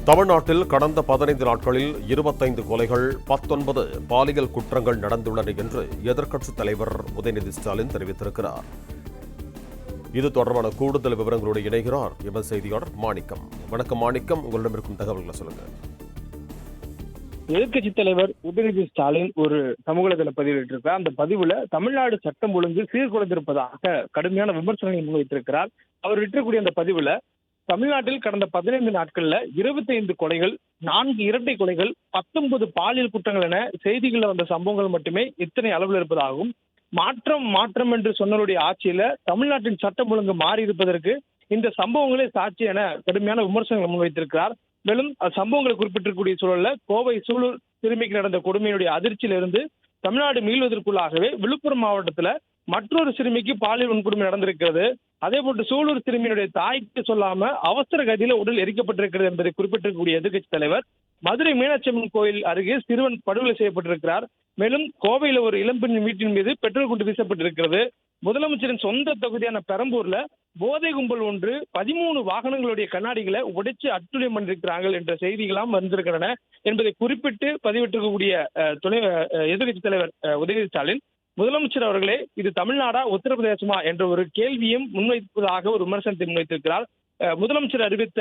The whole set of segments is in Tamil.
தமிழ்நாட்டில் கடந்த 15 நாட்களில் 25 கொலைகள், 19 பாலியல் குற்றங்கள் நடந்துள்ளன என்று எதிர்க்கட்சித் தலைவர் உதயநிதி ஸ்டாலின் தெரிவித்திருக்கிறார். இது தொடர்பான கூடுதல் விவரங்களோடு இணைகிறார் எமது செய்தியாளர் மாணிக்கம். வணக்கம் மாணிக்கம், உங்களிடம் இருக்கும் தகவல்களை சொல்லுங்க. எதிர்க்கட்சித் தலைவர் உதயநிதி ஸ்டாலின் ஒரு சமூகத்தில் பதிவிட்டிருக்கிறார். அந்த பதிவுல தமிழ்நாடு சட்டம் ஒழுங்கு சீர்குலைந்திருப்பதாக கடுமையான விமர்சனங்களை முன்வைத்திருக்கிறார். அவர் விட்டிருக்கக்கூடிய அந்த பதிவுல தமிழ்நாட்டில் கடந்த 15 நாட்கள்ல 25 கொலைகள், 4 இரட்டை கொலைகள், 19 பாலியல் குற்றங்கள் என செய்திகளில் வந்த சம்பவங்கள் மட்டுமே இத்தனை அளவில் இருப்பதாகவும், மாற்றம் என்று சொன்னவருடைய ஆட்சியில தமிழ்நாட்டின் சட்டம் ஒழுங்கு மாறி இருப்பதற்கு இந்த சம்பவங்களே சாட்சி என கடுமையான விமர்சனங்களை முன்வைத்திருக்கிறார். மேலும் சம்பவங்களை குறிப்பிட்டிருக்கக்கூடிய சூழல்ல கோவை சூலூர் சிறுமிக்கு நடந்த கொடுமையினுடைய அதிர்ச்சியிலிருந்து தமிழ்நாடு மீள்வதற்குள்ளாகவே விழுப்புரம் மாவட்டத்துல மற்றொரு சிறுமிக்கு பாலியல் வன்கொடுமை நடந்திருக்கிறது. அதே போன்று சூலூர் சிறுமியினுடைய தாய்க்கு சொல்லாம அவசர கதியில உடல் எரிக்கப்பட்டிருக்கிறது என்பதை குறிப்பிட்டிருக்கக்கூடிய எதிர்க்கட்சித் தலைவர் மதுரை மீனாட்சி அம்மன் கோயில் அருகே சிறுவன் படுகொலை செய்யப்பட்டிருக்கிறார். மேலும் கோவையில ஒரு இளம்பெண் வீட்டின் மீது பெட்ரோல் குண்டு வீசப்பட்டிருக்கிறது. முதலமைச்சரின் சொந்த தொகுதியான பெரம்பூர்ல போதை கும்பல் ஒன்று 13 வாகனங்களுடைய கண்ணாடிகளை உடைச்சு அட்டுழியம் பண்ணிருக்கிறார்கள் என்ற செய்திகளாம் வந்திருக்கின்றன என்பதை குறிப்பிட்டு பதிவிட்டிருக்கக்கூடிய எதிர்க்கட்சித் தலைவர் உதயநிதி ஸ்டாலின், முதலமைச்சர் அவர்களே, இது தமிழ்நாடா உத்தரப்பிரதேசமா என்ற ஒரு கேள்வியும் முன்வைப்பதாக ஒரு விமர்சனத்தை முன்வைத்திருக்கிறார். முதலமைச்சர் அறிவித்த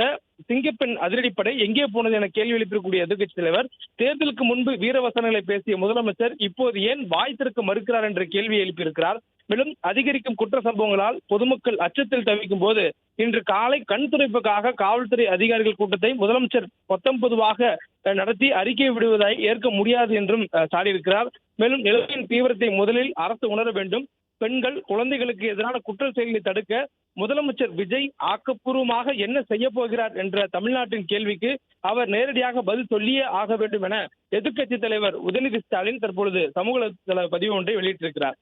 சிங்கப்பெண் அதிரடிப்படை எங்கே போனது என கேள்வி எழுப்பியிருக்கக்கூடிய எதிர்க்கட்சித் தலைவர், தேர்தலுக்கு முன்பு வீரவசனங்களை பேசிய முதலமைச்சர் இப்போது ஏன் வாய் திறக்க மறுக்கிறார் என்ற கேள்வியை எழுப்பியிருக்கிறார். மேலும் அதிகரிக்கும் குற்ற சம்பவங்களால் பொதுமக்கள் அச்சத்தில் தவிக்கும் போது இன்று காலை கண் துடைப்புக்காக காவல்துறை அதிகாரிகள் கூட்டத்தை முதலமைச்சர் 19 நடத்தி அறிக்கை விடுவதை ஏற்க முடியாது என்றும் சாடியிருக்கிறார். மேலும் நிலைமையின் தீவிரத்தை முதலில் அரசு உணர வேண்டும். பெண்கள், குழந்தைகளுக்கு எதிரான குற்ற செயல்களை தடுக்க முதலமைச்சர் விஜய் ஆக்கப்பூர்வமாக என்ன செய்ய போகிறார் என்ற தமிழ்நாட்டின் கேள்விக்கு அவர் நேரடியாக பதில் சொல்லியே ஆக வேண்டும் என எதிர்க்கட்சித் தலைவர் உதயநிதி ஸ்டாலின் தற்பொழுது சமூக பதிவு ஒன்றை வெளியிட்டிருக்கிறார்.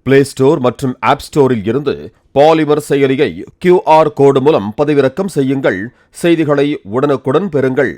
பிளே ஸ்டோர் மற்றும் ஆப் ஸ்டோரில் இருந்து பாலிமர் செயலியை QR கோடு மூலம் பதிவிறக்கம் செய்யுங்கள். செய்திகளை உடனுக்குடன் பெறுங்கள்.